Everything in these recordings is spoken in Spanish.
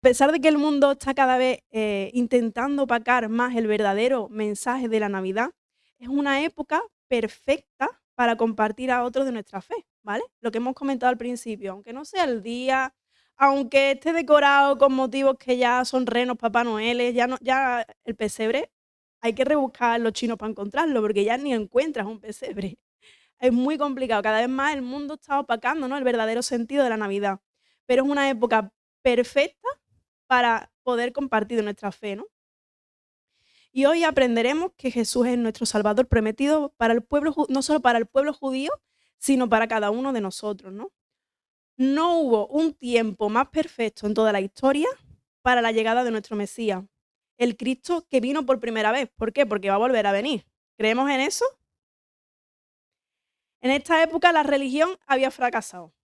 pesar de que el mundo está cada vez intentando opacar más el verdadero mensaje de la Navidad, es una época perfecta para compartir a otros de nuestra fe, ¿vale? Lo que hemos comentado al principio, aunque no sea el día, aunque esté decorado con motivos que ya son renos, Papá Noel, ya, no, ya el pesebre hay que rebuscar los chinos para encontrarlo, porque ya ni encuentras un pesebre. Es muy complicado, cada vez más el mundo está opacando, ¿no?, el verdadero sentido de la Navidad, pero es una época perfecta para poder compartir de nuestra fe, ¿no? Y hoy aprenderemos que Jesús es nuestro Salvador prometido para el pueblo, no solo para el pueblo judío, sino para cada uno de nosotros, ¿no? No hubo un tiempo más perfecto en toda la historia para la llegada de nuestro Mesías, el Cristo que vino por primera vez. ¿Por qué? Porque va a volver a venir. ¿Creemos en eso? En esta época la religión había fracasado,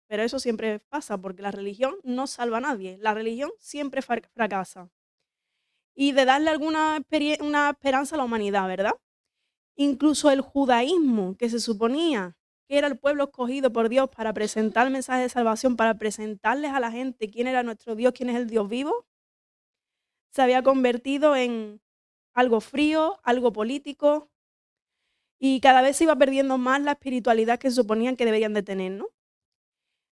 pero eso siempre pasa porque la religión no salva a nadie, la religión siempre fracasa. Y de darle alguna una esperanza a la humanidad, ¿verdad? Incluso el judaísmo, que se suponía que era el pueblo escogido por Dios para presentar el mensaje de salvación, para presentarles a la gente quién era nuestro Dios, quién es el Dios vivo, se había convertido en algo frío, algo político, y cada vez se iba perdiendo más la espiritualidad que suponían que deberían de tener, ¿no?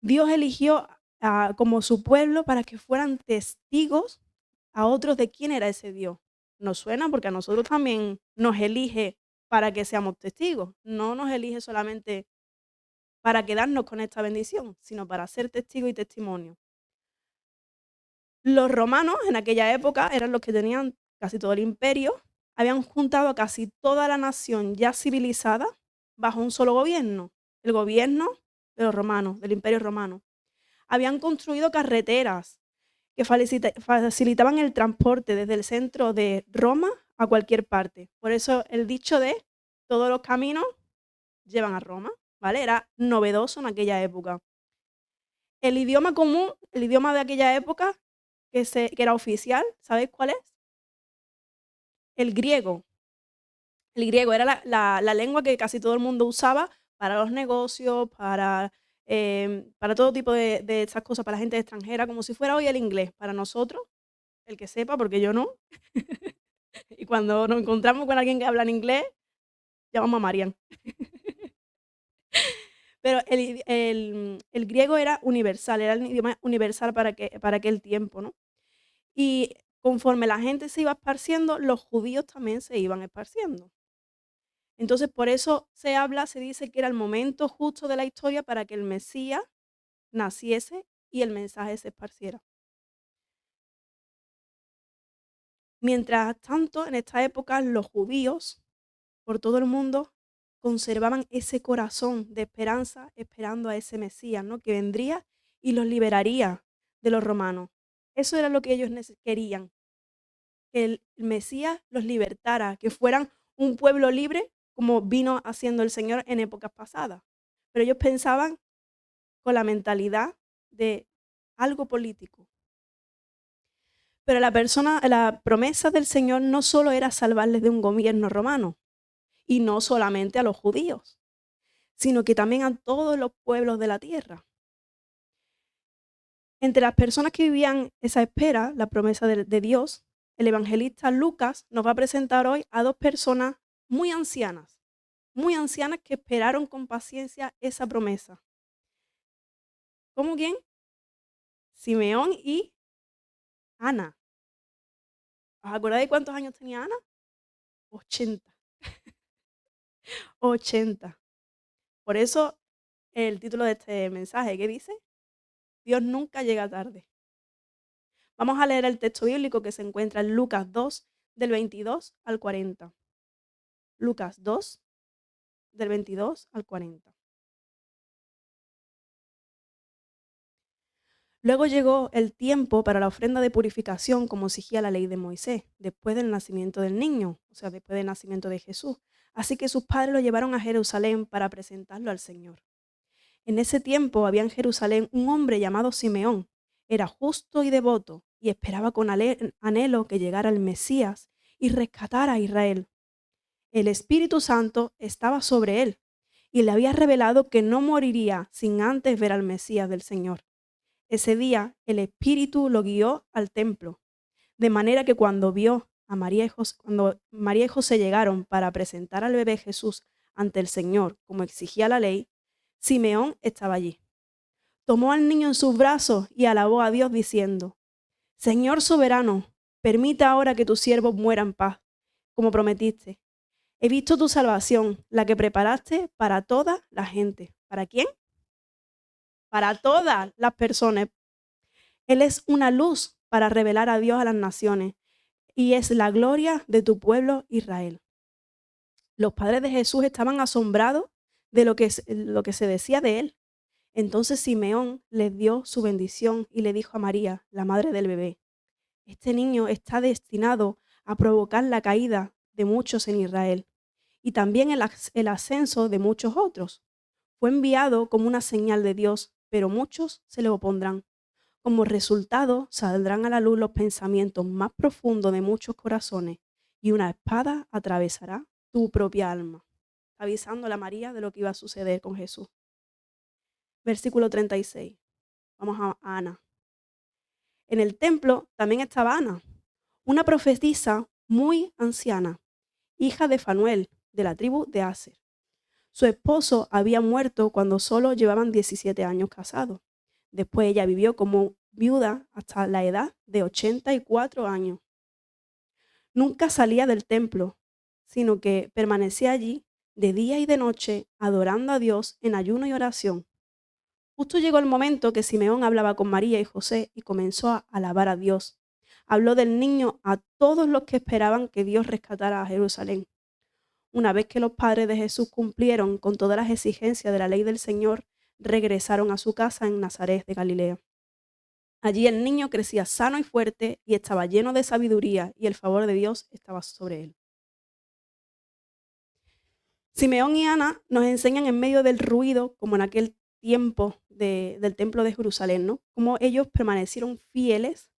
Dios eligió como su pueblo para que fueran testigos a otros de quién era ese Dios. Nos suena porque a nosotros también nos elige para que seamos testigos. No nos elige solamente para quedarnos con esta bendición, sino para ser testigos y testimonio. Los romanos en aquella época eran los que tenían casi todo el imperio, habían juntado a casi toda la nación ya civilizada bajo un solo gobierno, el gobierno de los romanos, del imperio romano. Habían construido carreteras que facilitaban el transporte desde el centro de Roma a cualquier parte. Por eso el dicho de todos los caminos llevan a Roma, ¿vale? Era novedoso en aquella época. El idioma común, el idioma de aquella época que era oficial, ¿sabéis cuál es? El griego. El griego era la lengua que casi todo el mundo usaba para los negocios, para todo tipo de estas cosas, para la gente extranjera, como si fuera hoy el inglés. Para nosotros, el que sepa, porque yo no. Y cuando nos encontramos con alguien que habla en inglés, llamamos a Marian. Pero el griego era universal, era el idioma universal para aquel tiempo, ¿no? Y conforme la gente se iba esparciendo, los judíos también se iban esparciendo. Entonces, por eso se dice que era el momento justo de la historia para que el Mesías naciese y el mensaje se esparciera. Mientras tanto, en esta época, los judíos por todo el mundo conservaban ese corazón de esperanza esperando a ese Mesías, ¿no?, que vendría y los liberaría de los romanos. Eso era lo que ellos querían, que el Mesías los libertara, que fueran un pueblo libre como vino haciendo el Señor en épocas pasadas. Pero ellos pensaban con la mentalidad de algo político. Pero la promesa del Señor no solo era salvarles de un gobierno romano, y no solamente a los judíos, sino que también a todos los pueblos de la tierra. Entre las personas que vivían esa espera, la promesa de Dios, el evangelista Lucas nos va a presentar hoy a dos personas muy ancianas que esperaron con paciencia esa promesa. ¿Cómo quién? Simeón y Ana. ¿Os acordáis cuántos años tenía Ana? 80. 80. Por eso el título de este mensaje, ¿qué dice? Dios nunca llega tarde. Vamos a leer el texto bíblico que se encuentra en Lucas 2, del 22 al 40. Lucas 2, del 22 al 40. Luego llegó el tiempo para la ofrenda de purificación, como exigía la ley de Moisés, después del nacimiento del niño, o sea, después del nacimiento de Jesús. Así que sus padres lo llevaron a Jerusalén para presentarlo al Señor. En ese tiempo había en Jerusalén un hombre llamado Simeón. Era justo y devoto y esperaba con anhelo que llegara el Mesías y rescatara a Israel. El Espíritu Santo estaba sobre él y le había revelado que no moriría sin antes ver al Mesías del Señor. Ese día el Espíritu lo guió al templo, de manera que cuando vio a María y José, cuando María y José llegaron para presentar al bebé Jesús ante el Señor, como exigía la ley, Simeón estaba allí. Tomó al niño en sus brazos y alabó a Dios diciendo: Señor soberano, permita ahora que tu siervo muera en paz, como prometiste. He visto tu salvación, la que preparaste para toda la gente. ¿Para quién? Para todas las personas. Él es una luz para revelar a Dios a las naciones y es la gloria de tu pueblo Israel. Los padres de Jesús estaban asombrados de lo que se decía de él. Entonces Simeón les dio su bendición y le dijo a María, la madre del bebé: este niño está destinado a provocar la caída de muchos en Israel y también el ascenso de muchos otros. Fue enviado como una señal de Dios, pero muchos se le opondrán. Como resultado, saldrán a la luz los pensamientos más profundos de muchos corazones y una espada atravesará tu propia alma. Avisándole a María de lo que iba a suceder con Jesús. Versículo 36. Vamos a Ana. En el templo también estaba Ana, una profetisa muy anciana, hija de Fanuel, de la tribu de Aser. Su esposo había muerto cuando solo llevaban 17 años casados. Después ella vivió como viuda hasta la edad de 84 años. Nunca salía del templo, sino que permanecía allí de día y de noche, adorando a Dios en ayuno y oración. Justo llegó el momento que Simeón hablaba con María y José y comenzó a alabar a Dios. Habló del niño a todos los que esperaban que Dios rescatara a Jerusalén. Una vez que los padres de Jesús cumplieron con todas las exigencias de la ley del Señor, regresaron a su casa en Nazaret de Galilea. Allí el niño crecía sano y fuerte y estaba lleno de sabiduría y el favor de Dios estaba sobre él. Simeón y Ana nos enseñan en medio del ruido, como en aquel tiempo del templo de Jerusalén, ¿no? Cómo ellos permanecieron fieles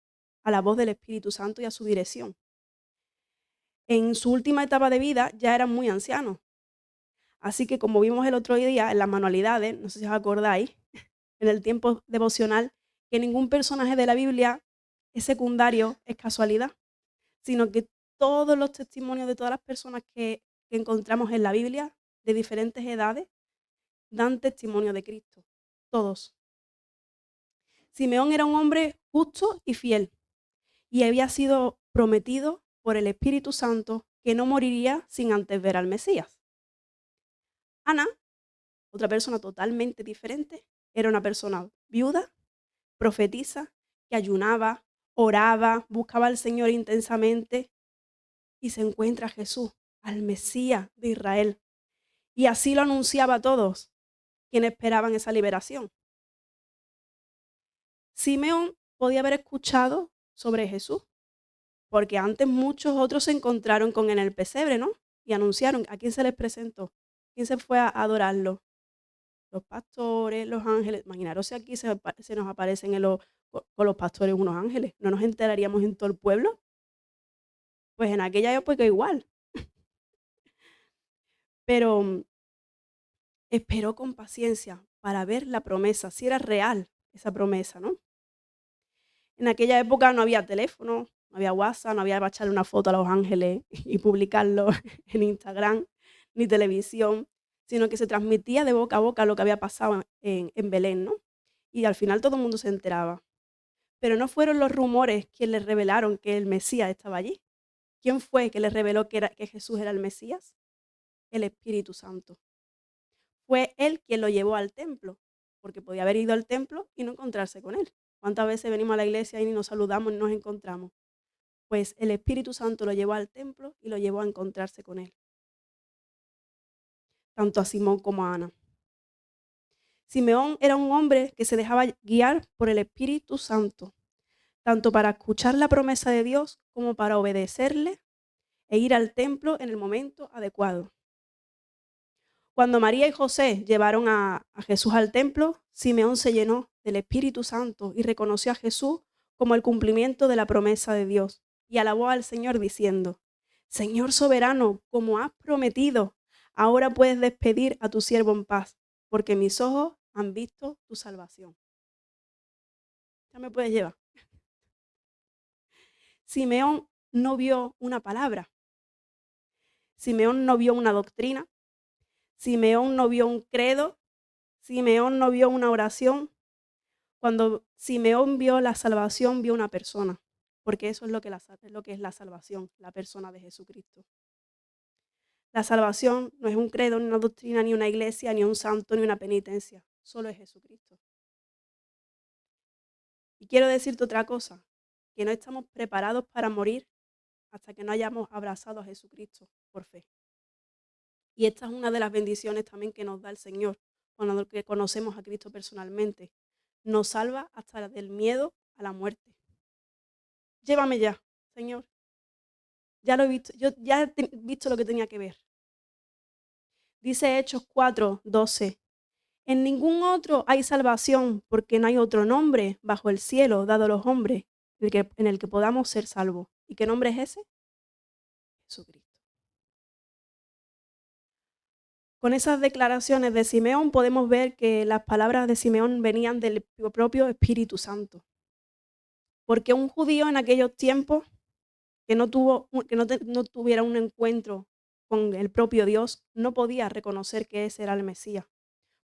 a la voz del Espíritu Santo y a su dirección. En su última etapa de vida ya eran muy ancianos. Así que como vimos el otro día en las manualidades, no sé si os acordáis, en el tiempo devocional, que ningún personaje de la Biblia es secundario, es casualidad, sino que todos los testimonios de todas las personas que encontramos en la Biblia, de diferentes edades, dan testimonio de Cristo. Todos. Simeón era un hombre justo y fiel y había sido prometido por el Espíritu Santo que no moriría sin antes ver al Mesías. Ana, otra persona totalmente diferente, era una persona viuda, profetisa, que ayunaba, oraba, buscaba al Señor intensamente y se encuentra a Jesús, al Mesías de Israel. Y así lo anunciaba a todos quienes esperaban esa liberación. Simeón podía haber escuchado sobre Jesús, porque antes muchos otros se encontraron con él en el pesebre, ¿no? Y anunciaron. ¿A quién se les presentó? ¿Quién se fue a adorarlo? Los pastores, los ángeles. Imaginaros si aquí se nos aparecen con los pastores unos ángeles. ¿No nos enteraríamos en todo el pueblo? Pues en aquella época igual. Pero esperó con paciencia para ver la promesa, si era real esa promesa, ¿no? En aquella época no había teléfono, no había WhatsApp, no había para echarle una foto a los ángeles y publicarlo en Instagram, ni televisión, sino que se transmitía de boca a boca lo que había pasado en Belén, ¿no? Y al final todo el mundo se enteraba. Pero no fueron los rumores quienes les revelaron que el Mesías estaba allí. ¿Quién fue que les reveló que Jesús era el Mesías? El Espíritu Santo. Fue él quien lo llevó al templo, porque podía haber ido al templo y no encontrarse con él. ¿Cuántas veces venimos a la iglesia y ni nos saludamos ni nos encontramos? Pues el Espíritu Santo lo llevó al templo y lo llevó a encontrarse con él, tanto a Simón como a Ana. Simeón era un hombre que se dejaba guiar por el Espíritu Santo, tanto para escuchar la promesa de Dios como para obedecerle e ir al templo en el momento adecuado. Cuando María y José llevaron a Jesús al templo, Simeón se llenó del Espíritu Santo y reconoció a Jesús como el cumplimiento de la promesa de Dios y alabó al Señor diciendo: Señor soberano, como has prometido, ahora puedes despedir a tu siervo en paz, porque mis ojos han visto tu salvación. Ya me puedes llevar. Simeón no vio una palabra, Simeón no vio una doctrina, Simeón no vio un credo, Simeón no vio una oración. Cuando Simeón vio la salvación, vio una persona, porque eso es lo que es la salvación, la persona de Jesucristo. La salvación no es un credo, ni una doctrina, ni una iglesia, ni un santo, ni una penitencia. Solo es Jesucristo. Y quiero decirte otra cosa, que no estamos preparados para morir hasta que no hayamos abrazado a Jesucristo por fe. Y esta es una de las bendiciones también que nos da el Señor cuando conocemos a Cristo personalmente. Nos salva hasta del miedo a la muerte. Llévame ya, Señor. Ya lo he visto, yo ya he visto lo que tenía que ver. Dice Hechos 4:12. En ningún otro hay salvación, porque no hay otro nombre bajo el cielo dado a los hombres en el que podamos ser salvos. ¿Y qué nombre es ese? Jesucristo. Con esas declaraciones de Simeón podemos ver que las palabras de Simeón venían del propio Espíritu Santo. Porque un judío en aquellos tiempos que no tuviera un encuentro con el propio Dios no podía reconocer que ese era el Mesías.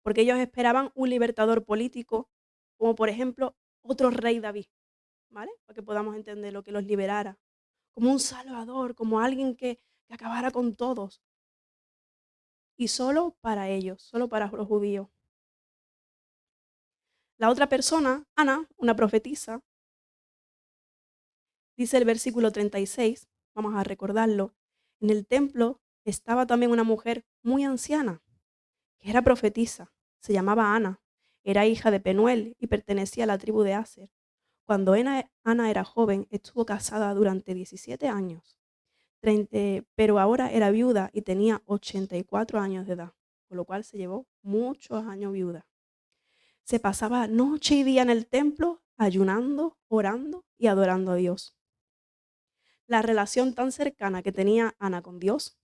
Porque ellos esperaban un libertador político, como por ejemplo otro rey David, ¿vale? Para que podamos entender lo que los liberara. Como un salvador, como alguien que acabara con todos. Y solo para ellos, solo para los judíos. La otra persona, Ana, una profetisa, dice el versículo 36, vamos a recordarlo, en el templo estaba también una mujer muy anciana, que era profetisa, se llamaba Ana, era hija de Penuel y pertenecía a la tribu de Aser. Cuando Ana era joven, estuvo casada durante 17 años, pero ahora era viuda y tenía 84 años de edad, por lo cual se llevó muchos años viuda. Se pasaba noche y día en el templo, ayunando, orando y adorando a Dios. La relación tan cercana que tenía Ana con Dios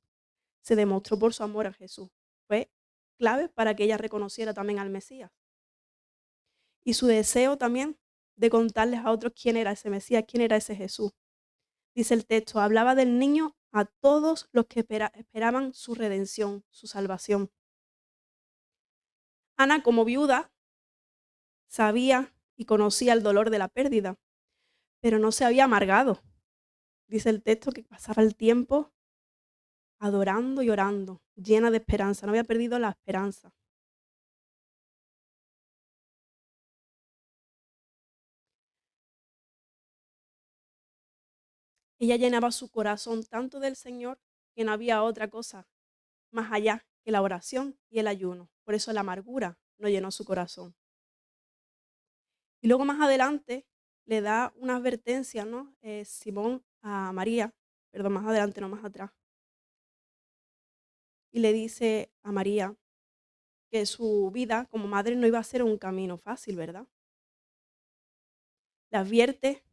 se demostró por su amor a Jesús. Fue clave para que ella reconociera también al Mesías. Y su deseo también de contarles a otros quién era ese Mesías, quién era ese Jesús. Dice el texto, hablaba del niño a todos los que esperaban su redención, su salvación. Ana, como viuda, sabía y conocía el dolor de la pérdida, pero no se había amargado. Dice el texto que pasaba el tiempo adorando y orando, llena de esperanza, no había perdido la esperanza. Ella llenaba su corazón tanto del Señor que no había otra cosa más allá que la oración y el ayuno. Por eso la amargura no llenó su corazón. Y luego más adelante le da una advertencia, ¿no? Simón a María, perdón, más adelante, no más atrás. Y le dice a María que su vida como madre no iba a ser un camino fácil, ¿verdad? Le advierte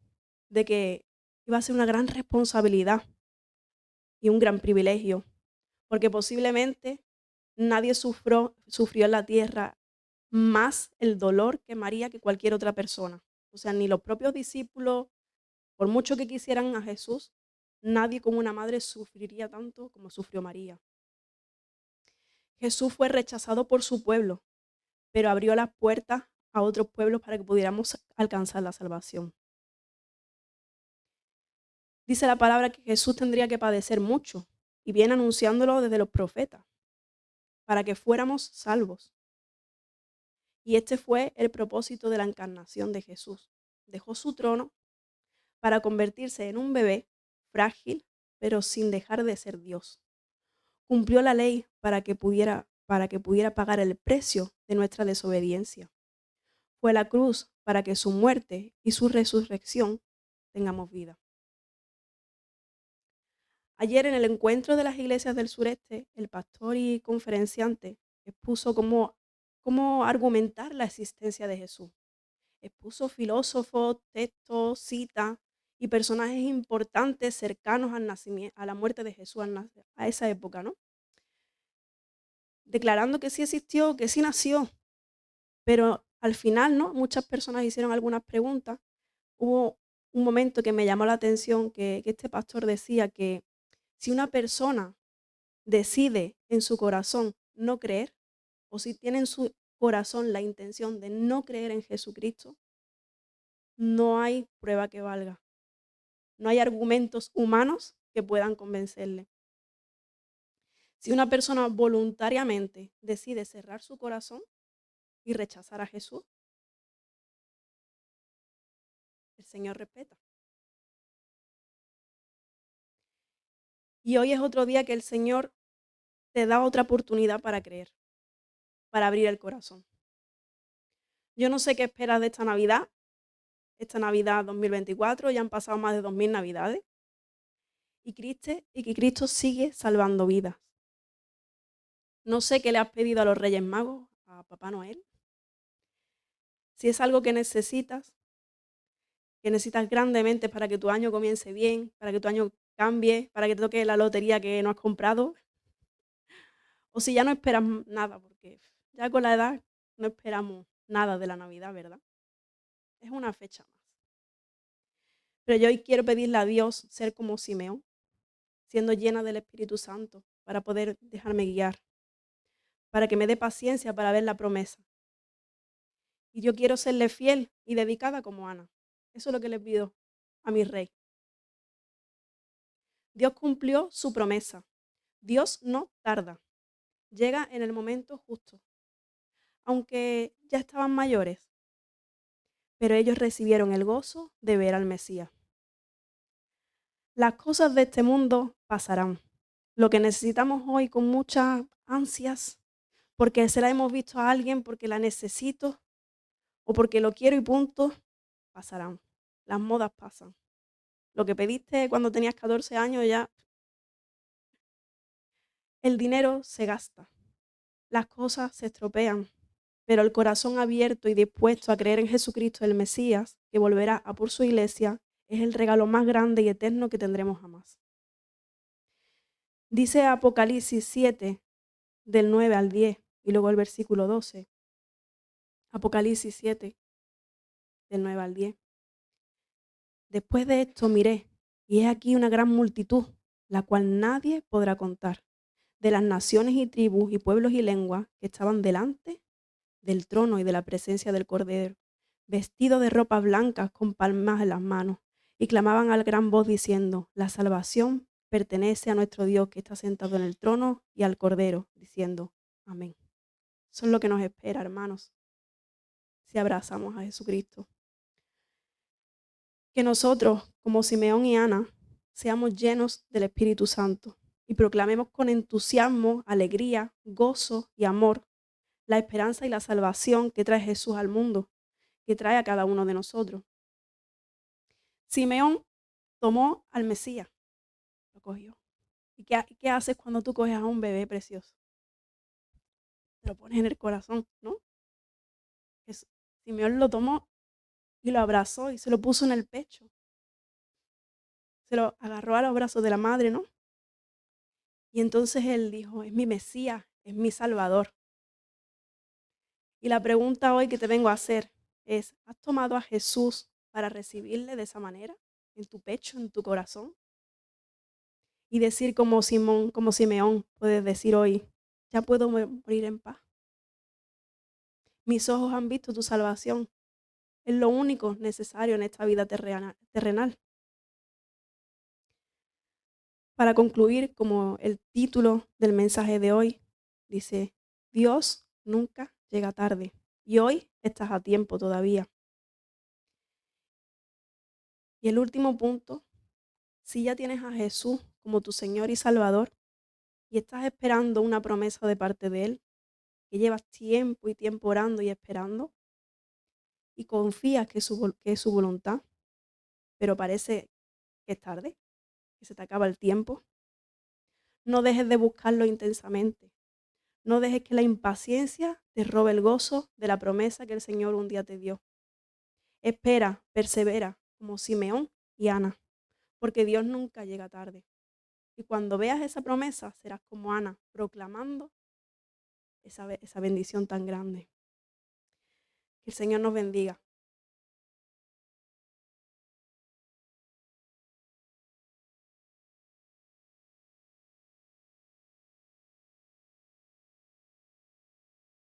de que iba a ser una gran responsabilidad y un gran privilegio, porque posiblemente nadie sufrió en la tierra más el dolor que María que cualquier otra persona. O sea, ni los propios discípulos, por mucho que quisieran a Jesús, nadie como una madre sufriría tanto como sufrió María. Jesús fue rechazado por su pueblo, pero abrió las puertas a otros pueblos para que pudiéramos alcanzar la salvación. Dice la palabra que Jesús tendría que padecer mucho, y viene anunciándolo desde los profetas, para que fuéramos salvos. Y este fue el propósito de la encarnación de Jesús. Dejó su trono para convertirse en un bebé frágil, pero sin dejar de ser Dios. Cumplió la ley para que pudiera pagar el precio de nuestra desobediencia. Fue la cruz para que su muerte y su resurrección tengamos vida. Ayer en el encuentro de las iglesias del sureste, el pastor y conferenciante expuso cómo argumentar la existencia de Jesús. Expuso filósofos, textos, citas y personajes importantes cercanos al nacimiento, a la muerte de Jesús, a esa época, ¿no? Declarando que sí existió, que sí nació, pero al final, ¿no? Muchas personas hicieron algunas preguntas. Hubo un momento que me llamó la atención que este pastor decía que si una persona decide en su corazón no creer, o si tiene en su corazón la intención de no creer en Jesucristo, no hay prueba que valga. No hay argumentos humanos que puedan convencerle. Si una persona voluntariamente decide cerrar su corazón y rechazar a Jesús, el Señor respeta. Y hoy es otro día que el Señor te da otra oportunidad para creer, para abrir el corazón. Yo no sé qué esperas de esta Navidad 2024, ya han pasado más de 2000 Navidades, y que Cristo sigue salvando vidas. No sé qué le has pedido a los Reyes Magos, a Papá Noel. Si es algo que necesitas grandemente para que tu año comience bien, para que tu año cambie, para que te toque la lotería que no has comprado, o si ya no esperas nada, porque ya con la edad no esperamos nada de la Navidad, ¿verdad? Es una fecha más. Pero yo hoy quiero pedirle a Dios ser como Simeón, siendo llena del Espíritu Santo, para poder dejarme guiar, para que me dé paciencia para ver la promesa. Y yo quiero serle fiel y dedicada como Ana. Eso es lo que le pido a mi rey. Dios cumplió su promesa. Dios no tarda. Llega en el momento justo. Aunque ya estaban mayores, pero ellos recibieron el gozo de ver al Mesías. Las cosas de este mundo pasarán. Lo que necesitamos hoy con muchas ansias, porque se la hemos visto a alguien, porque la necesito o porque lo quiero y punto, pasarán. Las modas pasan. Lo que pediste cuando tenías 14 años ya, el dinero se gasta, las cosas se estropean, pero el corazón abierto y dispuesto a creer en Jesucristo, el Mesías, que volverá a por su iglesia, es el regalo más grande y eterno que tendremos jamás. Dice Apocalipsis 7, del 9 al 10, y luego el versículo 12. Apocalipsis 7, del 9 al 10. Después de esto miré, y he aquí una gran multitud, la cual nadie podrá contar, de las naciones y tribus y pueblos y lenguas que estaban delante del trono y de la presencia del Cordero, vestidos de ropas blancas con palmas en las manos, y clamaban a gran voz diciendo: la salvación pertenece a nuestro Dios que está sentado en el trono y al Cordero, diciendo: amén. Eso es lo que nos espera, hermanos, si abrazamos a Jesucristo. Que nosotros, como Simeón y Ana, seamos llenos del Espíritu Santo y proclamemos con entusiasmo, alegría, gozo y amor la esperanza y la salvación que trae Jesús al mundo, que trae a cada uno de nosotros. Simeón tomó al Mesías, lo cogió. ¿Y qué haces cuando tú coges a un bebé precioso? Te lo pones en el corazón, ¿no? Simeón lo tomó y lo abrazó y se lo puso en el pecho. Se lo agarró a los brazos de la madre, ¿no? Y entonces él dijo: es mi Mesías, es mi Salvador. Y la pregunta hoy que te vengo a hacer es: ¿has tomado a Jesús para recibirle de esa manera? ¿En tu pecho, en tu corazón? Y decir como Simeón, puedes decir hoy: ya puedo morir en paz. Mis ojos han visto tu salvación. Es lo único necesario en esta vida terrenal. Para concluir, como el título del mensaje de hoy dice: Dios nunca llega tarde. Y hoy estás a tiempo todavía. Y el último punto: si ya tienes a Jesús como tu Señor y Salvador y estás esperando una promesa de parte de Él, que llevas tiempo y tiempo orando y esperando, y confías que es su voluntad, pero parece que es tarde, que se te acaba el tiempo, no dejes de buscarlo intensamente. No dejes que la impaciencia te robe el gozo de la promesa que el Señor un día te dio. Espera, persevera, como Simeón y Ana, porque Dios nunca llega tarde. Y cuando veas esa promesa, serás como Ana, proclamando esa bendición tan grande. Que el Señor nos bendiga.